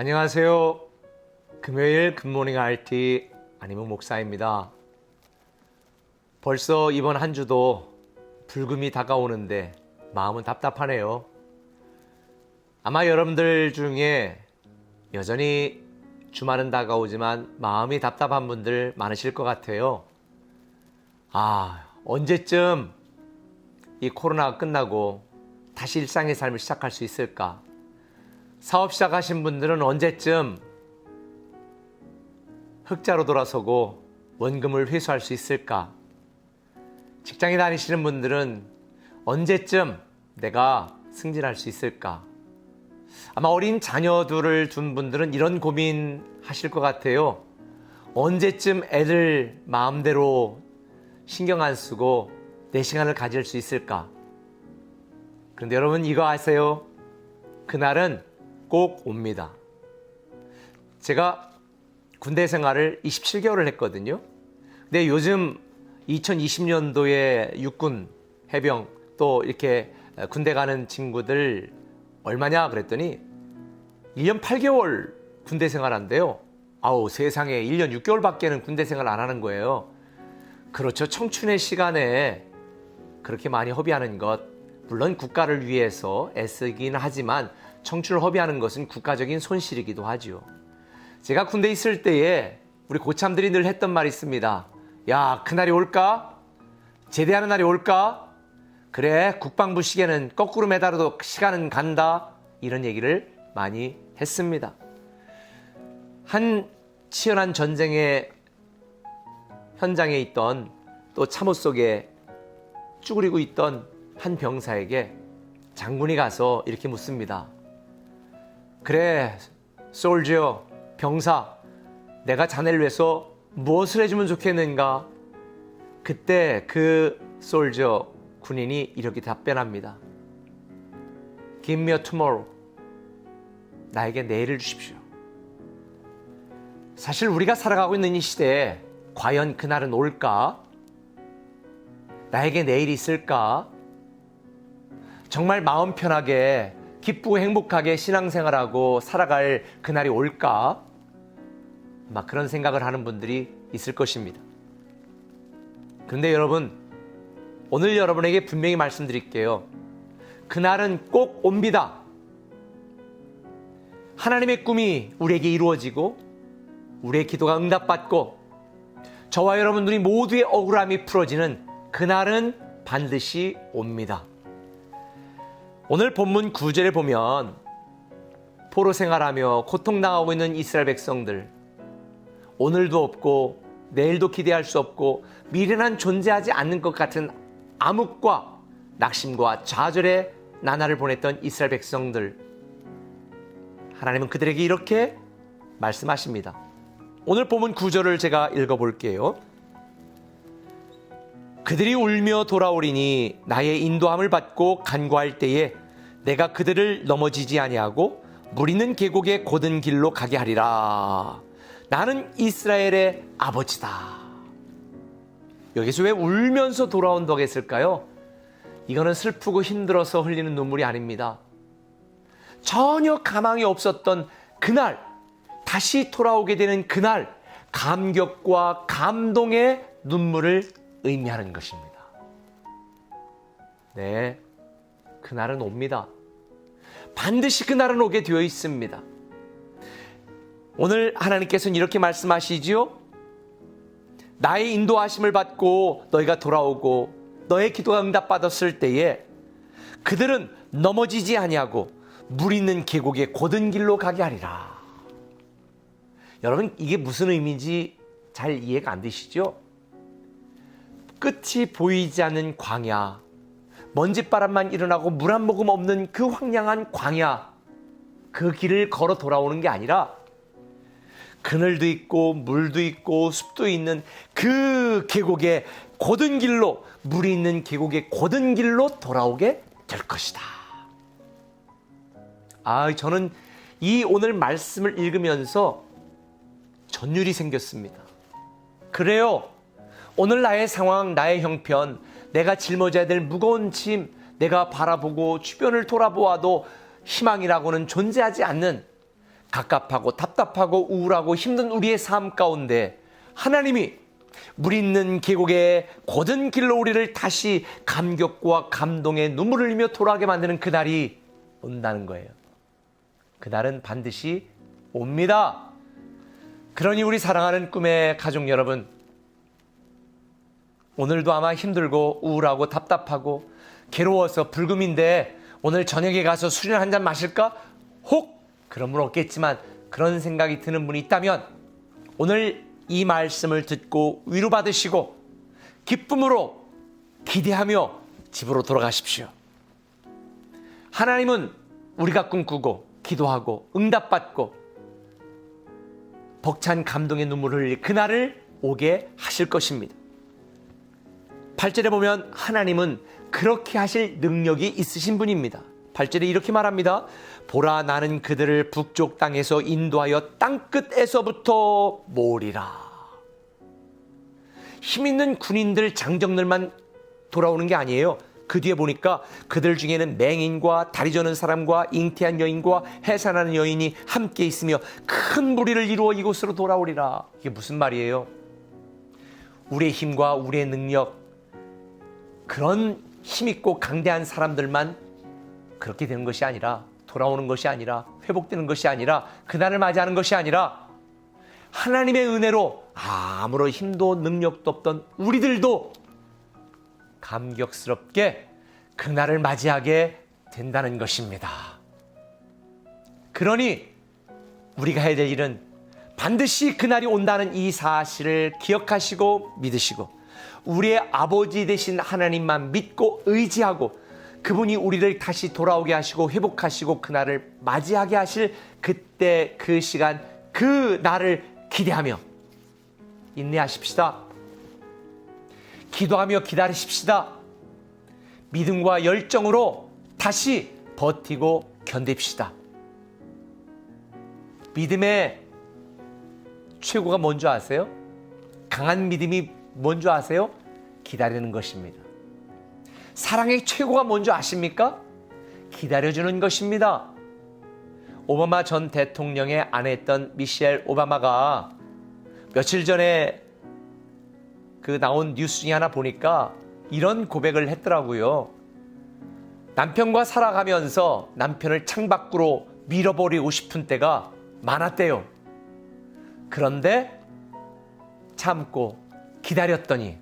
안녕하세요. 금요일 굿모닝 RT 안희묵 목사입니다. 벌써 이번 한 주도 불금이 다가오는데 마음은 답답하네요. 아마 여러분들 중에 여전히 주말은 다가오지만 마음이 답답한 분들 많으실 것 같아요. 언제쯤 이 코로나가 끝나고 다시 일상의 삶을 시작할 수 있을까? 사업 시작하신 분들은 언제쯤 흑자로 돌아서고 원금을 회수할 수 있을까? 직장에 다니시는 분들은 언제쯤 내가 승진할 수 있을까? 아마 어린 자녀들을 둔 분들은 이런 고민 하실 것 같아요. 언제쯤 애들 마음대로 신경 안 쓰고 내 시간을 가질 수 있을까? 그런데 여러분 이거 아세요? 그날은 꼭 옵니다. 제가 군대 생활을 27개월을 했거든요. 근데 요즘 2020년도에 육군, 해병 또 이렇게 군대 가는 친구들 얼마냐 그랬더니 1년 8개월 군대 생활한대요. 세상에 1년 6개월밖에는 군대 생활 안 하는 거예요. 그렇죠. 청춘의 시간에 그렇게 많이 허비하는 것, 물론 국가를 위해서 애쓰긴 하지만 청춘을 허비하는 것은 국가적인 손실이기도 하죠. 제가 군대에 있을 때에 우리 고참들이 늘 했던 말이 있습니다. 야, 그날이 올까? 제대하는 날이 올까? 그래, 국방부 시계는 거꾸로 매달아도 시간은 간다. 이런 얘기를 많이 했습니다. 한 치열한 전쟁의 현장에 있던 또 참호 속에 쭈그리고 있던 한 병사에게 장군이 가서 이렇게 묻습니다. 그래, 솔지어, 병사, 내가 자네를 위해서 무엇을 해주면 좋겠는가? 그때 그 솔지어 군인이 이렇게 답변합니다. Give me a tomorrow. 나에게 내일을 주십시오. 사실 우리가 살아가고 있는 이 시대에 과연 그날은 올까? 나에게 내일이 있을까? 정말 마음 편하게 기쁘고 행복하게 신앙생활하고 살아갈 그날이 올까? 막 그런 생각을 하는 분들이 있을 것입니다. 그런데 여러분, 오늘 여러분에게 분명히 말씀드릴게요. 그날은 꼭 옵니다. 하나님의 꿈이 우리에게 이루어지고 우리의 기도가 응답받고 저와 여러분들이 모두의 억울함이 풀어지는 그날은 반드시 옵니다. 오늘 본문 9절에 보면 포로 생활하며 고통당하고 있는 이스라엘 백성들, 오늘도 없고 내일도 기대할 수 없고 미래는 존재하지 않는 것 같은 암흑과 낙심과 좌절의 나날을 보냈던 이스라엘 백성들, 하나님은 그들에게 이렇게 말씀하십니다. 오늘 본문 9절을 제가 읽어볼게요. 그들이 울며 돌아오리니 나의 인도함을 받고 간구할 때에 내가 그들을 넘어지지 아니하고 물 있는 계곡의 곧은 길로 가게 하리라. 나는 이스라엘의 아버지다. 여기서 왜 울면서 돌아온다고 했을까요? 이거는 슬프고 힘들어서 흘리는 눈물이 아닙니다. 전혀 가망이 없었던 그날, 다시 돌아오게 되는 그날, 감격과 감동의 눈물을 의미하는 것입니다. 네, 그날은 옵니다. 반드시 그날은 오게 되어 있습니다. 오늘 하나님께서는 이렇게 말씀하시지요. 나의 인도하심을 받고 너희가 돌아오고 너의 기도가 응답받았을 때에 그들은 넘어지지 아니하고 물 있는 계곡의 곧은 길로 가게 하리라. 여러분, 이게 무슨 의미인지 잘 이해가 안 되시죠? 끝이 보이지 않는 광야, 먼지바람만 일어나고 물 한 모금 없는 그 황량한 광야, 그 길을 걸어 돌아오는 게 아니라 그늘도 있고 물도 있고 숲도 있는 그 계곡의 곧은 길로, 물이 있는 계곡의 곧은 길로 돌아오게 될 것이다. 저는 이 오늘 말씀을 읽으면서 전율이 생겼습니다. 그래요. 오늘 나의 상황, 나의 형편, 내가 짊어져야 될 무거운 짐, 내가 바라보고 주변을 돌아보아도 희망이라고는 존재하지 않는 갑갑하고 답답하고 우울하고 힘든 우리의 삶 가운데 하나님이 물 있는 계곡의 고든 길로 우리를 다시 감격과 감동의 눈물을 흘리며 돌아가게 만드는 그날이 온다는 거예요. 그날은 반드시 옵니다. 그러니 우리 사랑하는 꿈의 가족 여러분, 오늘도 아마 힘들고 우울하고 답답하고 괴로워서 불금인데 오늘 저녁에 가서 술이나 한잔 마실까? 혹 그런 분 없겠지만 그런 생각이 드는 분이 있다면 오늘 이 말씀을 듣고 위로받으시고 기쁨으로 기대하며 집으로 돌아가십시오. 하나님은 우리가 꿈꾸고 기도하고 응답받고 벅찬 감동의 눈물을 흘릴 그날을 오게 하실 것입니다. 8절에 보면 하나님은 그렇게 하실 능력이 있으신 분입니다. 8절에 이렇게 말합니다. 보라, 나는 그들을 북쪽 땅에서 인도하여 땅끝에서부터 모으리라. 힘있는 군인들, 장정들만 돌아오는 게 아니에요. 그 뒤에 보니까 그들 중에는 맹인과 다리 저는 사람과 잉태한 여인과 해산하는 여인이 함께 있으며 큰 무리를 이루어 이곳으로 돌아오리라. 이게 무슨 말이에요? 우리의 힘과 우리의 능력, 그런 힘있고 강대한 사람들만 그렇게 되는 것이 아니라, 돌아오는 것이 아니라, 회복되는 것이 아니라, 그날을 맞이하는 것이 아니라 하나님의 은혜로 아무런 힘도 능력도 없던 우리들도 감격스럽게 그날을 맞이하게 된다는 것입니다. 그러니 우리가 해야 될 일은 반드시 그날이 온다는 이 사실을 기억하시고 믿으시고 우리의 아버지 되신 하나님만 믿고 의지하고 그분이 우리를 다시 돌아오게 하시고 회복하시고 그날을 맞이하게 하실 그때 그 시간 그 날을 기대하며 인내하십시다. 기도하며 기다리십시다. 믿음과 열정으로 다시 버티고 견딥시다. 믿음의 최고가 뭔지 아세요? 강한 믿음이 뭔지 아세요? 기다리는 것입니다. 사랑의 최고가 뭔지 아십니까? 기다려주는 것입니다. 오바마 전 대통령의 아내였던 미셸 오바마가 며칠 전에 그 나온 뉴스 중에 하나 보니까 이런 고백을 했더라고요. 남편과 살아가면서 남편을 창밖으로 밀어버리고 싶은 때가 많았대요. 그런데 참고 기다렸더니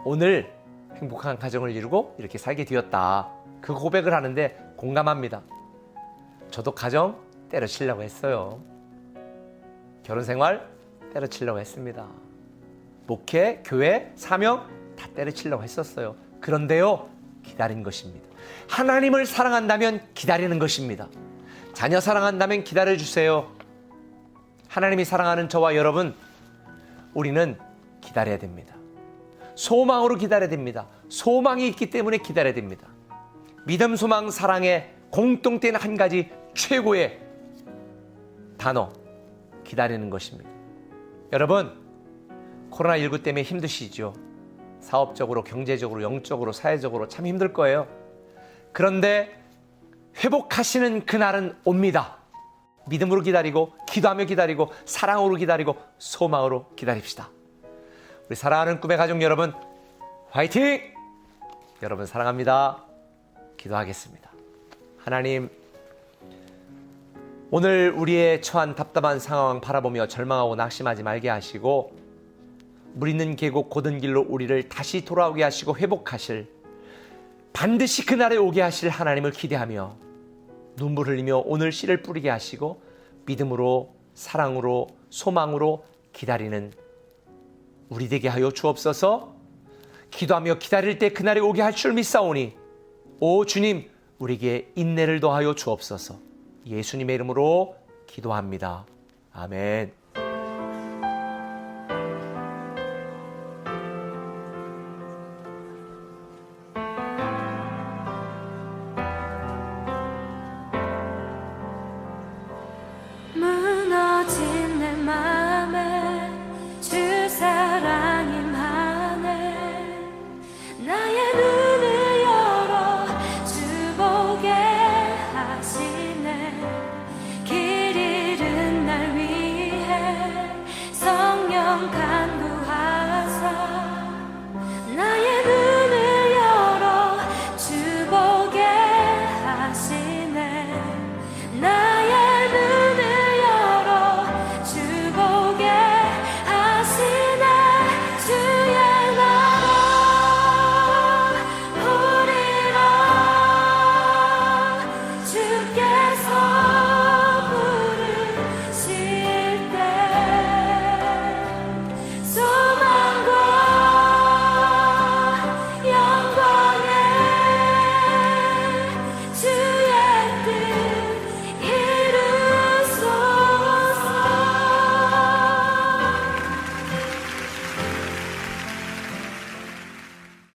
오늘 행복한 가정을 이루고 이렇게 살게 되었다. 그 고백을 하는데 공감합니다. 저도 가정 때려치려고 했어요. 결혼 생활 때려치려고 했습니다. 목회, 교회, 사명 다 때려치려고 했었어요. 그런데요, 기다린 것입니다. 하나님을 사랑한다면 기다리는 것입니다. 자녀 사랑한다면 기다려주세요. 하나님이 사랑하는 저와 여러분, 우리는 기다려야 됩니다. 소망으로 기다려야 됩니다. 소망이 있기 때문에 기다려야 됩니다. 믿음, 소망, 사랑의 공통된 한 가지 최고의 단어, 기다리는 것입니다. 여러분, 코로나19 때문에 힘드시죠? 사업적으로, 경제적으로, 영적으로, 사회적으로 참 힘들 거예요. 그런데 회복하시는 그날은 옵니다. 믿음으로 기다리고, 기도하며 기다리고, 사랑으로 기다리고, 소망으로 기다립시다. 우리 사랑하는 꿈의 가족 여러분, 화이팅! 여러분 사랑합니다. 기도하겠습니다. 하나님, 오늘 우리의 처한 답답한 상황 바라보며 절망하고 낙심하지 말게 하시고 물 있는 계곡 고든 길로 우리를 다시 돌아오게 하시고 회복하실, 반드시 그날에 오게 하실 하나님을 기대하며 눈물 흘리며 오늘 씨를 뿌리게 하시고 믿음으로, 사랑으로, 소망으로 기다리는 우리 되게 하여 주옵소서. 기도하며 기다릴 때 그날에 오게 할 줄 믿사오니 오 주님, 우리에게 인내를 더하여 주옵소서. 예수님의 이름으로 기도합니다. 아멘.